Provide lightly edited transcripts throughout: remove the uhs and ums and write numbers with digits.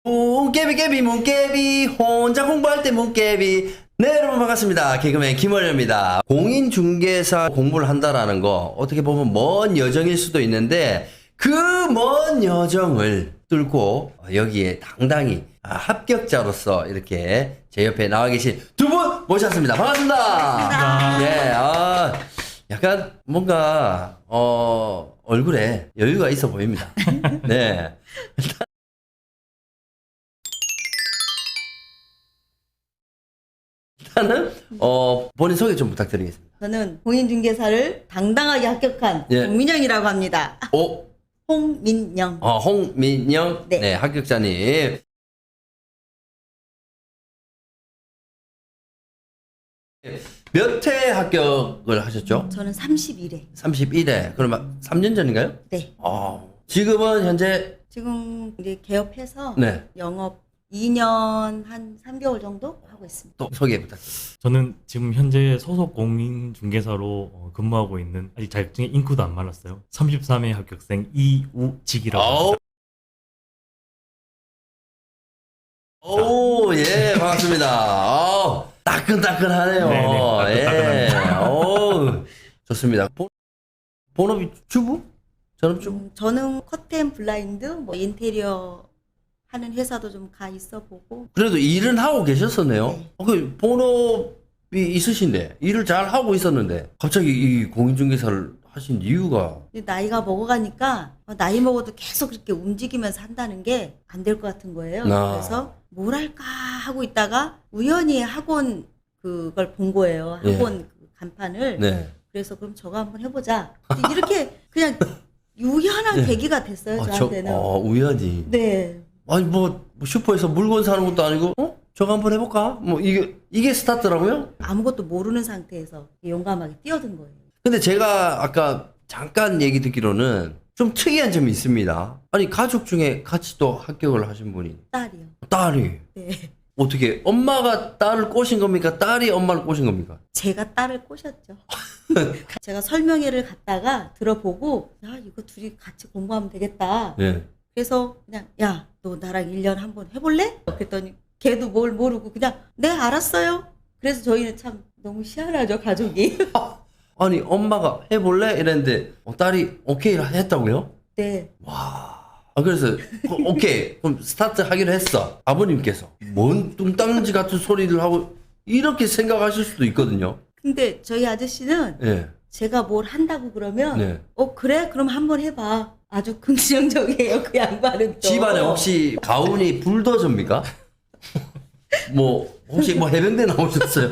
문깨비 문깨비 혼자 공부할 때 문깨비. 네, 여러분 반갑습니다. 개그맨 김원효입니다. 공인중개사 공부를 한다라는 거 어떻게 보면 먼 여정일 수도 있는데 그 먼 여정을 뚫고 여기에 당당히 합격자로서 이렇게 제 옆에 나와 계신 두 분 모셨습니다. 반갑습니다. 예, 약간 뭔가 얼굴에 여유가 있어 보입니다. 네. 일단은 본인 소개 좀 부탁드리겠습니다. 저는 공인중개사를 당당하게 합격한 예. 홍민영이라고 합니다. 홍민영. 홍민영 네. 네, 합격자님. 몇 회 합격을 하셨죠? 저는 31회. 31회. 그러면 3년 전인가요? 네. 지금은 현재 지금 이제 개업해서 네. 영업 2년 한 3개월 정도 하고 있습니다. 또 소개 부탁드립니다. 저는 지금 현재 소속 공인중개사로 근무하고 있는 아직 자격증에 인크도 안 말랐어요. 33회 합격생 이우직이라고 합니다. 오, 예, 반갑습니다. 따끈따끈하네요. 네네, 예. 오, 좋습니다. 본업이 주부? 전업주부? 저는 커튼 블라인드, 뭐 인테리어 하는 회사도 좀 가 있어 보고. 그래도 일은 하고 계셨었네요. 네. 그 본업이 있으신데 일을 잘 하고 있었는데 갑자기 이 공인중개사를 하신 이유가 나이가 먹어가니까 나이 먹어도 계속 그렇게 움직이면서 한다는 게 안 될 것 같은 거예요. 그래서 뭘 할까 하고 있다가 우연히 학원 그걸 본 거예요. 학원 그 간판을. 네. 그래서 그럼 저거 한번 해보자. 이렇게 그냥 우연한 계기가 됐어요. 저한테는. 우연히. 네. 아니 뭐 슈퍼에서 물건 사는 것도 아니고 저거 한번 해볼까? 뭐 이게 스타트라고요? 아무것도 모르는 상태에서 용감하게 뛰어든 거예요. 근데 제가 아까 잠깐 얘기 듣기로는 좀 특이한 점이 있습니다. 아니 가족 중에 같이 또 합격을 하신 분이 딸이요. 딸이 네. 어떻게 엄마가 딸을 꼬신 겁니까? 딸이 엄마를 꼬신 겁니까? 제가 딸을 꼬셨죠. 제가 설명회를 갔다가 들어보고 야 이거 둘이 같이 공부하면 되겠다. 예. 그래서 그냥 야 너 나랑 1년 한번 해볼래? 그랬더니 걔도 뭘 모르고 그냥 네 알았어요. 그래서 저희는 참 너무 희한하죠 가족이. 아니 엄마가 해볼래? 이랬는데 딸이 오케이 했다고요? 네. 그래서 오케이 그럼 스타트 하기로 했어. 아버님께서 뭔 뚱땅지 같은 소리를 하고 이렇게 생각하실 수도 있거든요. 근데 저희 아저씨는 예. 제가 뭘 한다고 그러면 네. 그래? 그럼 한번 해봐. 아주 긍정적이에요. 그 양반은 또. 집안에 혹시 가훈이 불더접니까? 뭐 혹시 뭐 해병대 나오셨어요?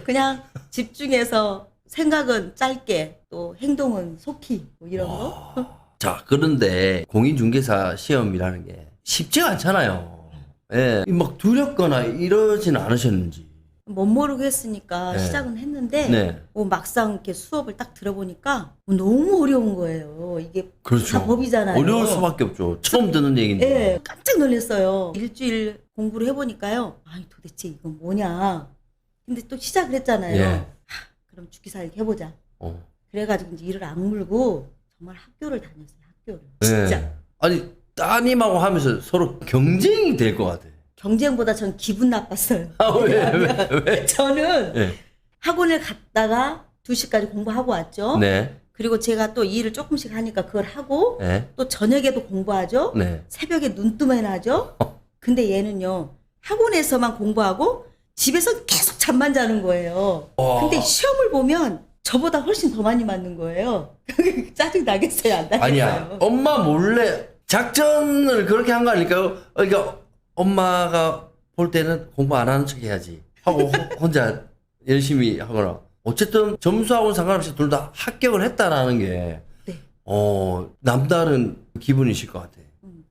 그냥 집중해서 생각은 짧게 또 행동은 속히 뭐 이런 거. 자, 그런데 공인중개사 시험이라는 게 쉽지가 않잖아요. 예. 막 두렵거나 이러진 않으셨는지. 못 모르고 했으니까 네. 시작은 했는데 네. 막상 이렇게 수업을 딱 들어보니까 너무 어려운 거예요. 이게 그렇죠. 다 법이잖아요. 어려울 수밖에 없죠. 처음 듣는 얘기인데. 네, 깜짝 놀랐어요. 일주일 공부를 해보니까요. 아니 도대체 이건 뭐냐. 근데 또 시작을 했잖아요. 예. 그럼 죽기살기 해보자. 어. 그래가지고 이제 이를 악물고 정말 학교를 다녔어요. 학교를. 예. 진짜. 아니, 따님하고 하면서 서로 경쟁이 될 것 같아. 경쟁보다 전 기분 나빴어요. 왜? 저는 예. 학원을 갔다가 2시까지 공부하고 왔죠. 네. 그리고 제가 또 일을 조금씩 하니까 그걸 하고 네. 또 저녁에도 공부하죠. 네. 새벽에 눈뜨면 하죠. 근데 얘는요. 학원에서만 공부하고 집에서 계속 잠만 자는 거예요. 근데 시험을 보면 저보다 훨씬 더 많이 맞는 거예요. 짜증 나겠어요? 안 나겠어요? 아니야. 엄마 몰래 작전을 그렇게 한 거 아닐까요? 그러니까 엄마가 볼 때는 공부 안 하는 척 해야지 하고 혼자 열심히 하거나 어쨌든 점수하고는 상관없이 둘 다 합격을 했다라는 게 네. 남다른 기분이실 것 같아.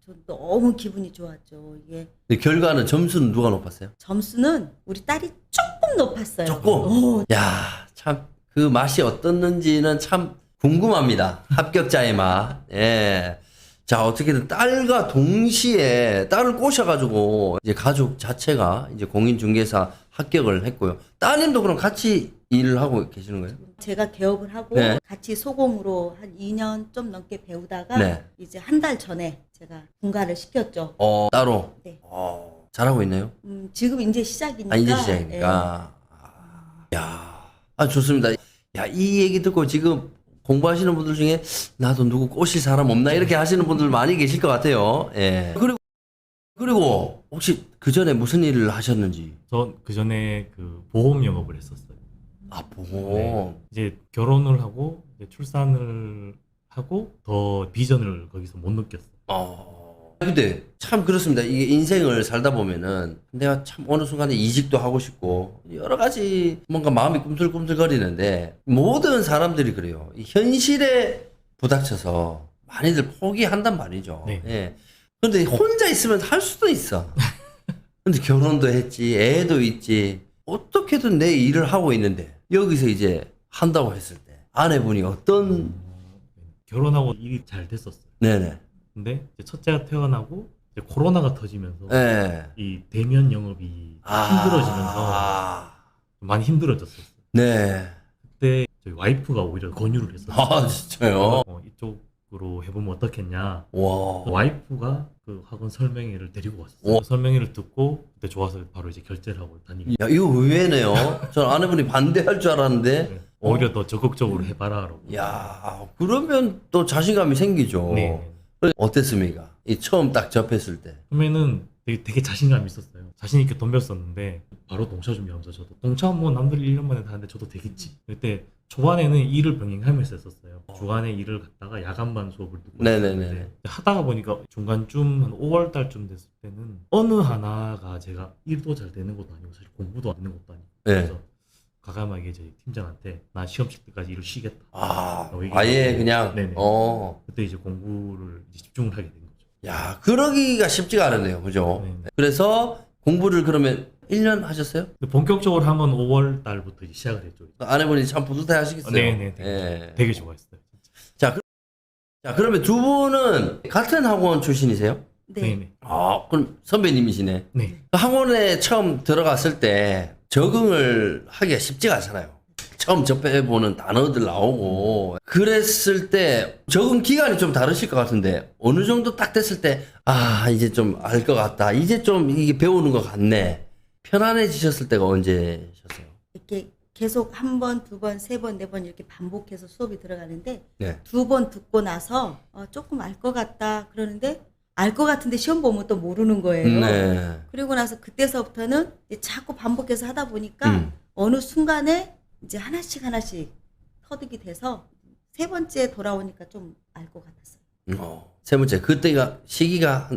저 너무 기분이 좋았죠. 이게 근데 결과는 점수는 누가 높았어요? 점수는 우리 딸이 조금 높았어요. 조금? 야, 참 그 맛이 어떻는지는 참 궁금합니다. 합격자의 맛. 예. 자, 어떻게든 딸과 동시에 딸을 꼬셔가지고 이제 가족 자체가 이제 공인중개사 합격을 했고요. 따님도 그럼 같이 일을 하고 계시는 거예요? 제가 개업을 하고 네. 같이 소공으로 한 2년 좀 넘게 배우다가 네. 이제 한 달 전에 제가 분가를 시켰죠. 따로. 네. 잘하고 있나요? 지금 이제 시작이니까. 이제 시작이니까. 좋습니다. 야, 이 얘기 듣고 지금 공부하시는 분들 중에 나도 누구 꼬실 사람 없나 이렇게 하시는 분들 많이 계실 것 같아요. 예. 그리고 혹시 그 전에 무슨 일을 하셨는지. 전 그 전에 그 보험 영업을 했었어요. 보험. 네. 이제 결혼을 하고 이제 출산을 하고 더 비전을 거기서 못 느꼈어요. 근데 참 그렇습니다. 이게 인생을 살다 보면은 내가 참 어느 순간에 이직도 하고 싶고 여러 가지 뭔가 마음이 꿈틀꿈틀거리는데 모든 사람들이 그래요. 이 현실에 부닥쳐서 많이들 포기한단 말이죠. 네. 예. 근데 혼자 있으면 할 수도 있어. 근데 결혼도 했지, 애도 있지. 어떻게든 내 일을 하고 있는데 여기서 이제 한다고 했을 때 아내분이 어떤 결혼하고 일이 잘 됐었어요. 네네. 근데 이제 첫째가 태어나고 이제 코로나가 터지면서 네. 이 대면 영업이 힘들어지면서 많이 힘들어졌었어요. 네. 그때 저희 와이프가 오히려 권유를 했었어요. 진짜요? 이쪽으로 해보면 어떻겠냐. 와. 와이프가 그 학원 설명회를 데리고 왔었어요. 오. 그 설명회를 듣고 그때 좋아서 바로 이제 결제를 하고 다니게. 야, 이거 의외네요. 전 아내분이 반대할 줄 알았는데. 네. 오히려 더 적극적으로 해봐라라고. 야, 그러면 또 자신감이 생기죠. 네. 어땠습니까? 이 처음 딱 접했을 때. 처음에는 되게 자신감이 있었어요. 자신 있게 덤볐었는데 바로 동차 준비하면서 저도 동차 뭐 남들 1년 만에 다 하는데 저도 되겠지. 그때 초반에는 일을 병행하면서 했었어요. 주간에 일을 갔다가 야간반 수업을 듣고 네네네. 있었는데 하다가 보니까 중간쯤 한 5월 달쯤 됐을 때는 어느 하나가 제가 일도 잘 되는 것도 아니고 사실 공부도 안 되는 것도 아니고 네. 그래서 과감하게 저희 팀장한테 나 시험 칠 때까지 일을 쉬겠다. 아예 그냥. 네네. 그때 이제 공부를 이제 집중을 하게 된 거죠. 야, 그러기가 쉽지가 않은데요. 그죠? 네네. 그래서 공부를 그러면 1년 하셨어요? 근데 본격적으로 한 건 5월 달부터 이제 시작을 했죠. 아내분이 참 뿌듯해 하시겠어요? 네네. 예. 되게 좋아했어요. 자, 그러면 두 분은 같은 학원 출신이세요? 네. 네네. 그럼 선배님이시네. 네. 학원에 처음 들어갔을 때 적응을 하기가 쉽지가 않잖아요. 처음 접해보는 단어들 나오고 그랬을 때 적응 기간이 좀 다르실 것 같은데 어느 정도 딱 됐을 때 이제 좀 알 것 같다. 이제 좀 이게 배우는 것 같네. 편안해지셨을 때가 언제셨어요? 이렇게 계속 한 번, 두 번, 세 번, 네 번 이렇게 반복해서 수업이 들어가는데 네. 두 번 듣고 나서 조금 알 것 같다 그러는데 알 것 같은데 시험 보면 또 모르는 거예요. 네. 그리고 나서 그때서부터는 이제 자꾸 반복해서 하다 보니까 어느 순간에 이제 하나씩 터득이 돼서 세 번째 돌아오니까 좀 알 것 같았어요. 세 번째 그때가 시기가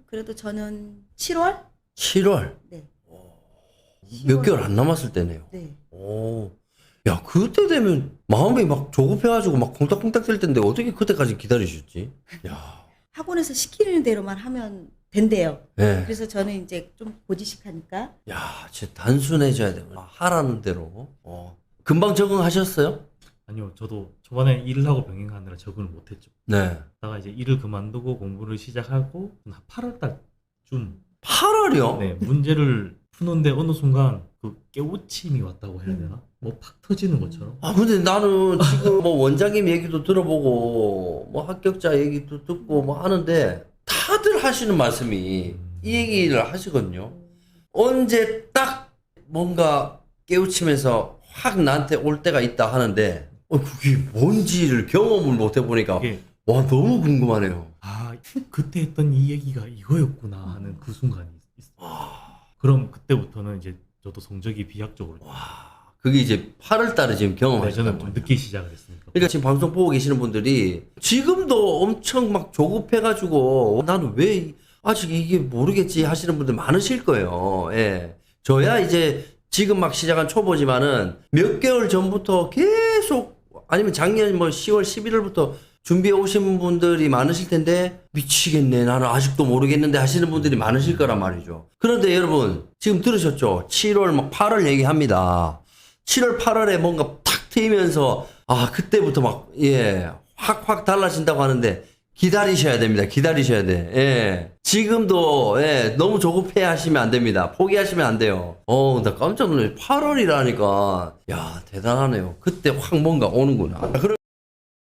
그래도 저는 7월? 7월 네. 몇 개월 안 남았을 때네요. 네. 야, 그때 되면 마음이 막 조급해가지고 막 콩닥콩닥 될 텐데 어떻게 그때까지 기다리셨지? 야. 학원에서 시키는 대로만 하면 된대요. 네. 그래서 저는 이제 좀 고지식하니까. 야, 진짜 단순해져야 돼요. 하라는 대로. 금방 적응하셨어요? 아니요. 저도 초반에 일을 하고 병행하느라 적응을 못했죠. 네. 그러다가 이제 일을 그만두고 공부를 시작하고 한 8월 달쯤 8월이요? 네, 문제를 푸는데 어느 순간 그 깨우침이 왔다고 해야 되나? 뭐 팍 터지는 것처럼. 근데 나는 지금 뭐 원장님 얘기도 들어보고 뭐 합격자 얘기도 듣고 뭐 하는데 다들 하시는 말씀이 이 얘기를 하시거든요. 언제 딱 뭔가 깨우치면서 확 나한테 올 때가 있다 하는데 그게 뭔지를 경험을 못 해보니까 이게 와 너무 궁금하네요. 그때 했던 이 얘기가 이거였구나 하는 그 순간이 있어요. 그럼 그때부터는 이제 저도 성적이 비약적으로. 그게 이제 8월 달에 지금 네, 경험하셨단 저는 좀 말이에요. 늦게 시작을 했으니까. 그러니까 지금 방송 보고 계시는 분들이 지금도 엄청 막 조급해가지고 나는 왜 아직 이게 모르겠지 하시는 분들 많으실 거예요. 예. 저야 이제 지금 막 시작한 초보지만은 몇 개월 전부터 계속 아니면 작년 뭐 10월, 11월부터 준비해 오신 분들이 많으실 텐데 미치겠네 나는 아직도 모르겠는데 하시는 분들이 많으실 거란 말이죠. 그런데 여러분 지금 들으셨죠? 7월 막 8월 얘기합니다. 7월 8월에 뭔가 탁 트이면서 그때부터 막 확 달라진다고 하는데 기다리셔야 됩니다. 기다리셔야 돼. 예. 지금도, 예, 너무 조급해 하시면 안 됩니다. 포기하시면 안 돼요. 나 깜짝 놀랐어요. 8월이라니까. 야, 대단하네요. 그때 확 뭔가 오는구나.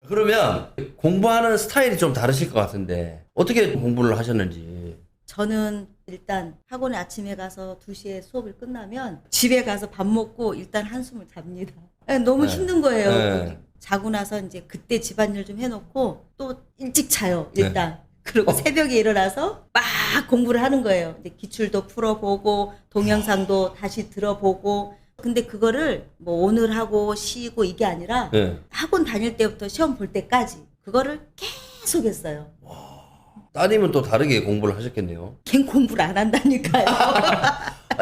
그러면 공부하는 스타일이 좀 다르실 것 같은데, 어떻게 공부를 하셨는지. 저는 일단 학원에 아침에 가서 2시에 수업을 끝나면 집에 가서 밥 먹고 일단 한숨을 잡니다. 너무 네. 힘든 거예요. 네. 자고 나서 이제 그때 집안일 좀 해놓고 또 일찍 자요, 일단. 그리고 새벽에 일어나서 막 공부를 하는 거예요. 이제 기출도 풀어보고 동영상도 다시 들어보고. 근데 그거를 뭐 오늘 하고 쉬고 이게 아니라 예. 학원 다닐 때부터 시험 볼 때까지 그거를 계속 했어요. 따님은 또 다르게 공부를 하셨겠네요. 걘 공부를 안 한다니까요.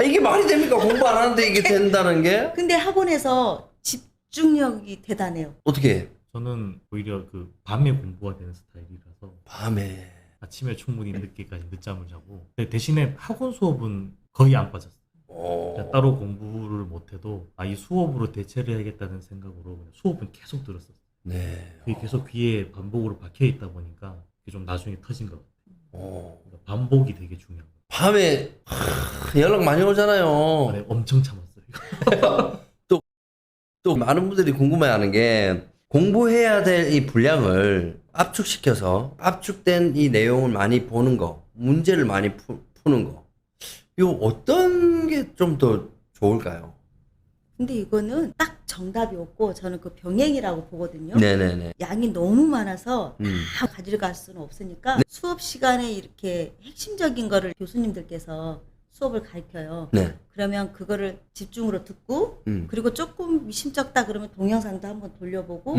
이게 말이 됩니까? 공부 안 하는데 이게 된다는 게? 근데 학원에서 집중력이 대단해요. 어떻게? 저는 오히려 그 밤에 공부가 되는 스타일이라서 밤에. 아침에 충분히 늦게까지 늦잠을 자고, 근데 대신에 학원 수업은 거의 안 빠졌어요. 그냥 따로 공부를 못해도 이 수업으로 대체를 해야겠다는 생각으로 그냥 수업은 계속 들었어요. 네. 그게 계속 귀에 반복으로 박혀 있다 보니까 그게 좀 나중에 터진 것 같아요. 그러니까 반복이 되게 중요한 거예요. 밤에 연락 많이 오잖아요. 네, 엄청 참았어요. 또 많은 분들이 궁금해하는 게 공부해야 될 이 분량을 압축시켜서 압축된 이 내용을 많이 보는 거, 문제를 많이 푸는 거. 이거 어떤 게 좀 더 좋을까요? 근데 이거는 딱 정답이 없고 저는 그 병행이라고 보거든요. 네네네. 양이 너무 많아서 음. 다 가져갈 수는 없으니까 수업 시간에 이렇게 핵심적인 거를 교수님들께서 수업을 가르쳐요. 네. 그러면 그거를 집중으로 듣고 그리고 조금 미심쩍다 그러면 동영상도 한번 돌려보고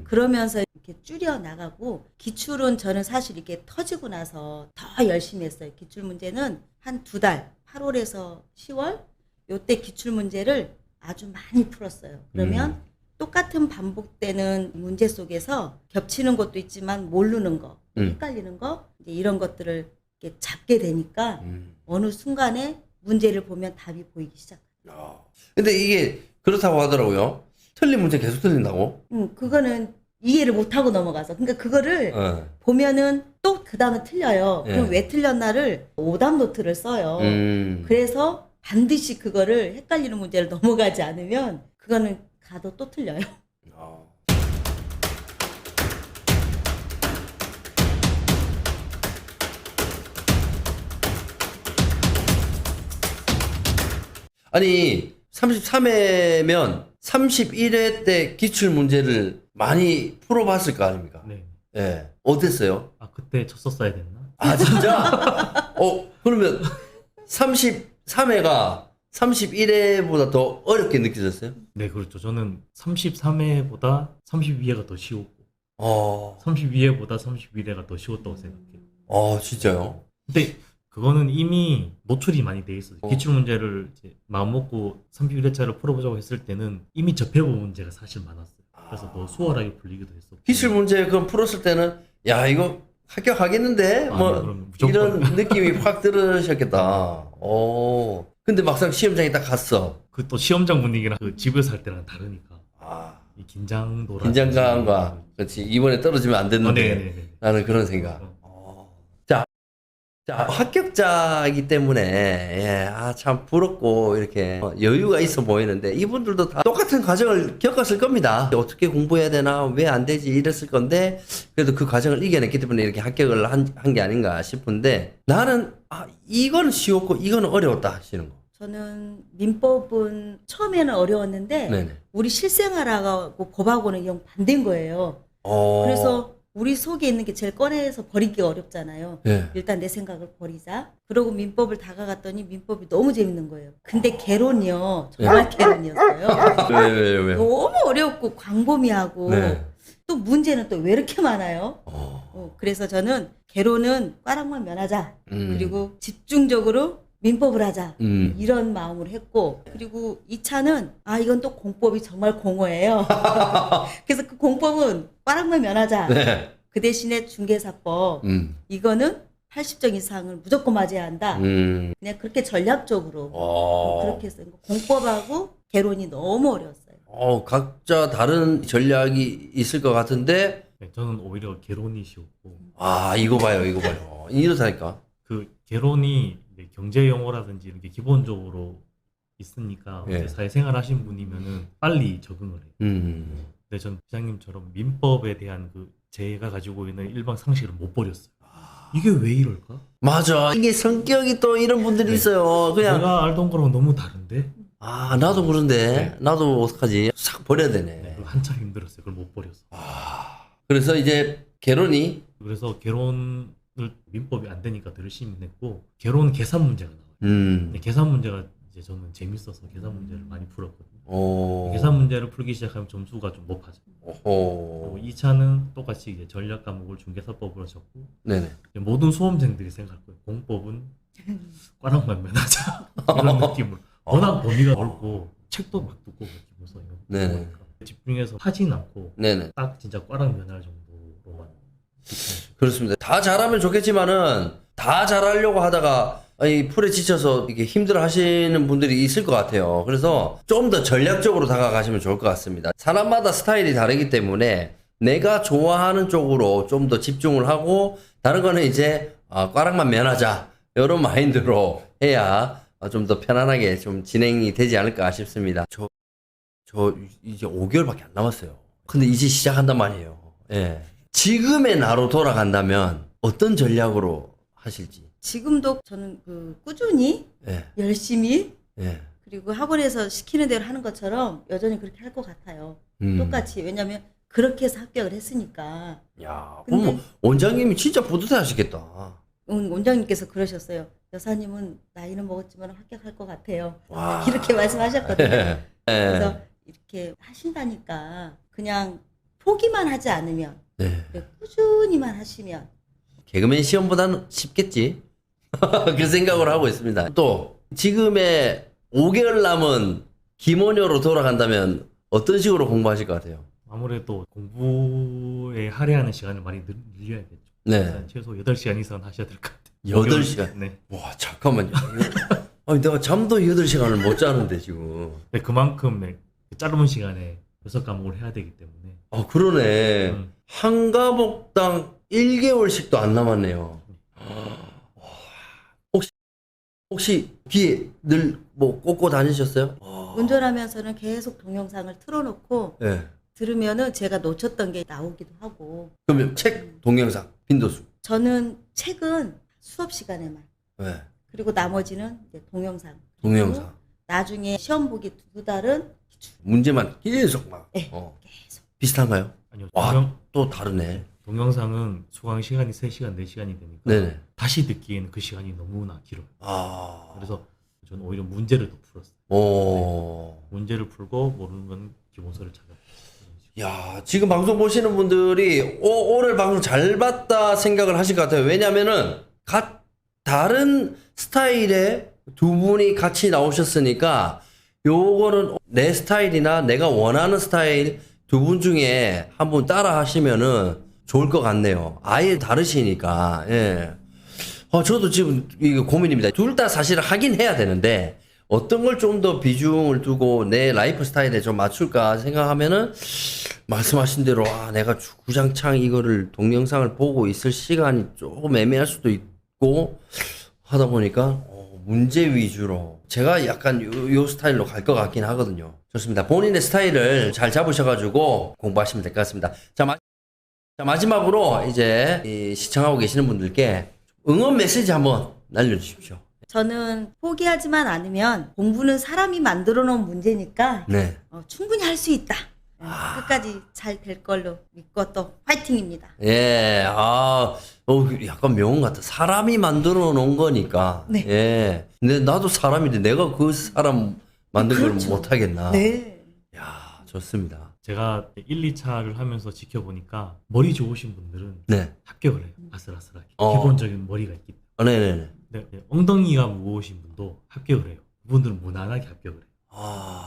그러면서 이렇게 줄여 나가고, 기출은 저는 사실 이렇게 터지고 나서 더 열심히 했어요. 기출 문제는 한 2달, 8월에서 10월 요때 기출 문제를 아주 많이 풀었어요. 그러면 똑같은 반복되는 문제 속에서 겹치는 것도 있지만 모르는 거, 헷갈리는 거, 이제 이런 것들을 이렇게 잡게 되니까 어느 순간에 문제를 보면 답이 보이기 시작해요. 근데 이게 그렇다고 하더라고요. 틀린 문제 계속 틀린다고? 그거는 이해를 못하고 넘어가서. 그러니까 그거를 보면은 또 그 다음에 틀려요. 그럼 왜 틀렸나를 오답 노트를 써요. 그래서 반드시 그거를 헷갈리는 문제를 넘어가지 않으면 그거는 가도 또 틀려요. 아니 33회면 31회 때 기출 문제를 많이 풀어봤을 거 아닙니까? 네. 예. 어땠어요? 그때 쳤었어야 됐나? 진짜? 그러면 33회가 31회보다 더 어렵게 느껴졌어요? 네, 그렇죠. 저는 33회보다 32회가 더 쉬웠고, 32회보다 31회가 더 쉬웠다고 생각해요. 진짜요? 근데 그거는 이미 노출이 많이 돼 있어요. 기출 문제를 이제 마음 먹고 31회차를 풀어보자고 했을 때는 이미 접해본 문제가 사실 많았어요. 그래서 더 수월하게 풀리기도 했었고. 기출 문제 그럼 풀었을 때는 야 이거 합격하겠는데? 네, 뭐 그럼 무조건. 이런 느낌이 확 들으셨겠다. 근데 막상 시험장에 딱 갔어. 그 또 시험장 분위기랑 그 집에서 할 때랑 다르니까. 이 긴장도라. 긴장감과 그렇지 이번에 떨어지면 안 됐는데 네네네. 나는 그런 생각. 자, 합격자이기 때문에, 참 부럽고, 이렇게 여유가 있어 보이는데, 이분들도 다 똑같은 과정을 겪었을 겁니다. 어떻게 공부해야 되나, 왜 안 되지, 이랬을 건데, 그래도 그 과정을 이겨냈기 때문에 이렇게 합격을 한 게 아닌가 싶은데, 나는, 이건 쉬웠고, 이건 어려웠다 하시는 거. 저는 민법은 처음에는 어려웠는데, 네네. 우리 실생활하고 법하고는 영 반대인 거예요. 그래서 우리 속에 있는 게 제일 꺼내서 버리기가 어렵잖아요. 네. 일단 내 생각을 버리자. 그러고 민법을 다가갔더니 민법이 너무 재밌는 거예요. 근데 개론이요. 정말 개론이었어요. 왜? 너무 어렵고 광범위하고 네. 또 문제는 또 왜 이렇게 많아요? 그래서 저는 개론은 꽈락만 면하자. 그리고 집중적으로 민법을 하자. 이런 마음으로 했고, 그리고 2차는 이건 또 공법이 정말 공허해요. 그래서 그 공법은 꽈락만 면하자. 네. 그 대신에 중개사법 이거는 80점 이상을 무조건 맞아야 한다. 그냥 그렇게 전략적으로 그렇게 했어요. 공법하고 개론이 너무 어려웠어요. 각자 다른 전략이 있을 것 같은데 네, 저는 오히려 개론이 쉬웠고 아, 이거 봐요, 이거 봐요. 이렇다니까. 그 개론이 이제 경제 용어라든지 이렇게 기본적으로 있으니까 예. 이제 사회생활 하신 분이면은 빨리 적응을 해요. 근데 전 부장님처럼 민법에 대한 그 제가 가지고 있는 일반 상식을 못 버렸어요. 이게 왜 이럴까? 맞아. 이게 성격이 또 이런 분들이 네. 있어요. 그냥, 내가 알던 거랑 너무 다른데? 아, 나도 그런데, 나도 어떡하지? 싹 버려야 네, 되네. 그걸 한참 힘들었어요. 그걸 못 버렸어. 그래서 이제, 개론이, 그래서 개론을 민법이 안 되니까 더 열심히 냈고 개론 계산 문제가 나와요. 근데 계산 문제가 이제 저는 재밌어서 계산 문제를 많이 풀었거든요. 계산 문제를 풀기 시작하면 점수가 좀 높아져요. 오호. 그리고 2차는 똑같이 이제 전략 과목을 중개사법으로 적고 네네. 이제 모든 수험생들이 생각할 거예요. 공법은 꽈락만 면하자 이런 느낌으로 워낙 범위가 넓고 책도 막 두꺼워 그래서 이거 네네. 보니까 집중해서 하진 않고 네네. 딱 진짜 꽈락 면할 정도로만 그렇습니다. 다 잘하면 좋겠지만은, 다 잘하려고 하다가, 이 풀에 지쳐서 이게 힘들어 하시는 분들이 있을 것 같아요. 그래서 좀 더 전략적으로 다가가시면 좋을 것 같습니다. 사람마다 스타일이 다르기 때문에 내가 좋아하는 쪽으로 좀 더 집중을 하고, 다른 거는 이제, 꽈락만 면하자. 이런 마인드로 해야 좀 더 편안하게 좀 진행이 되지 않을까 싶습니다. 저 이제 5개월밖에 안 남았어요. 근데 이제 시작한단 말이에요. 예. 지금의 나로 돌아간다면 어떤 전략으로 하실지. 지금도 저는 그 꾸준히 예. 열심히 예. 그리고 학원에서 시키는 대로 하는 것처럼 여전히 그렇게 할 것 같아요. 음. 똑같이. 왜냐면 그렇게 해서 합격을 했으니까. 야, 근데- 그럼 원장님이 진짜 뿌듯해 하시겠다. 원장님께서 그러셨어요. 여사님은 나이는 먹었지만 합격할 것 같아요. 와. 이렇게 말씀하셨거든요. 예. 그래서 이렇게 하신다니까 그냥 포기만 하지 않으면 네. 꾸준히만 하시면 개그맨 시험보다는 쉽겠지. 그 생각을 하고 있습니다. 또 지금의 5개월 남은 김원효로 돌아간다면 어떤 식으로 공부하실 것 같아요? 아무래도 공부에 할애하는 시간을 많이 늘려야겠죠. 네. 최소 8시간 이상 하셔야 될 것 같아요. 8시간? 네. 와, 잠깐만요. 아니, 내가 잠도 8시간을 못 자는데 지금. 근데 그만큼 네, 짧은 시간에 6과목을 해야 되기 때문에 아, 그러네. 음. 한 과목당 1개월씩도 안 남았네요. 혹시 귀에 늘 뭐 꽂고 다니셨어요? 운전하면서는 계속 동영상을 틀어놓고 네. 들으면은 제가 놓쳤던 게 나오기도 하고. 그러면 책, 동영상, 빈도수. 저는 책은 수업 시간에만. 네. 그리고 나머지는 이제 동영상. 동영상. 나중에 시험 보기 2달은 문제만 계속 막. 네. 계속. 비슷한가요? 아니요. 와, 또 다르네. 동영상은 수강 시간이 3시간, 4시간이 되니까 네네. 다시 듣기에는 그 시간이 너무나 길어요. 아. 그래서 저는 오히려 문제를 더 풀었어요. 오. 문제를 풀고 모르는 건 기본서를 찾아봤어요. 야, 지금 방송 보시는 분들이 오늘 방송 잘 봤다 생각을 하실 것 같아요. 왜냐면은 다른 스타일의 두 분이 같이 나오셨으니까 요거는 내 스타일이나 내가 원하는 스타일 두 분 중에 한 분 따라 하시면은 좋을 것 같네요. 아예 다르시니까. 예. 저도 지금 이거 고민입니다. 둘 다 사실 하긴 해야 되는데 어떤 걸 좀 더 비중을 두고 내 라이프 스타일에 좀 맞출까 생각하면은 말씀하신 대로 내가 주구장창 이거를 동영상을 보고 있을 시간이 조금 애매할 수도 있고 하다 보니까 문제 위주로 제가 약간 요 스타일로 갈 것 같긴 하거든요. 좋습니다. 본인의 스타일을 잘 잡으셔가지고 공부하시면 될 것 같습니다. 자, 마지막으로 이제 이 시청하고 계시는 분들께 응원 메시지 한번 날려주십시오. 저는 포기하지만 않으면 공부는 사람이 만들어 놓은 문제니까 네. 충분히 할 수 있다. 끝까지 잘 될 걸로 믿고 또 화이팅입니다. 예, 약간 명언 같다. 사람이 만들어 놓은 거니까. 네. 예. 근데 나도 사람인데 내가 그 사람 만든 걸 그렇죠. 못하겠나. 네. 야, 좋습니다. 제가 1, 2차를 하면서 지켜보니까 머리 좋으신 분들은 네. 합격을 해요. 아슬아슬하게. 어. 기본적인 머리가 있기 때문에. 네네네. 근데 엉덩이가 무거우신 분도 합격을 해요. 그분들은 무난하게 합격을 해요.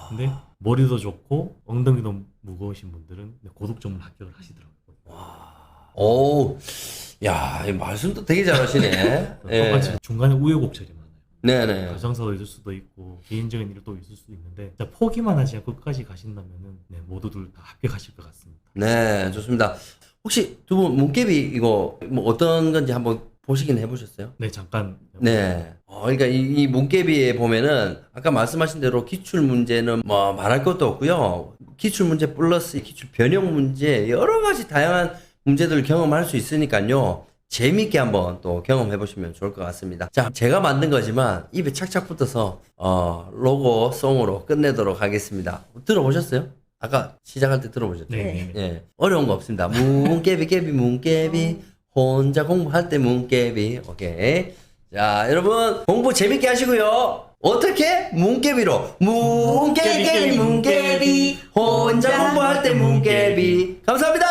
근데 머리도 좋고 엉덩이도 무거우신 분들은 고득 점을 합격을 하시더라고요. 오, 야, 이 말씀도 되게 잘하시네. 예. 똑같이 중간에 우여곡절이 많아요. 네네. 가정사도 있을 수도 있고 개인적인 일도 있을 수도 있는데 진짜 포기만 하지 않고 끝까지 가신다면은 모두들 다 합격하실 것 같습니다. 네, 좋습니다. 혹시 두 분 문깨비 이거 뭐 어떤 건지 한번 보시긴 해보셨어요? 네, 잠깐. 네. 그러니까 이 문깨비에 보면은 아까 말씀하신 대로 기출 문제는 뭐 말할 것도 없고요. 기출 문제 플러스 기출 변형 문제 여러 가지 다양한 문제들을 경험할 수 있으니까요. 재미있게 한번 또 경험해 보시면 좋을 것 같습니다. 자, 제가 만든 거지만 입에 착착 붙어서 로고 송으로 끝내도록 하겠습니다. 들어보셨어요? 아까 시작할 때 들어보셨죠? 네. 예. 어려운 거 없습니다. 문깨비 깨비 문깨비 혼자 공부할 때 문깨비. 오케이. 자, 여러분 공부 재밌게 하시고요. 어떻게? 문깨비로 문깨비 깨비 문깨비 혼자 공부할 때 문깨비. 감사합니다.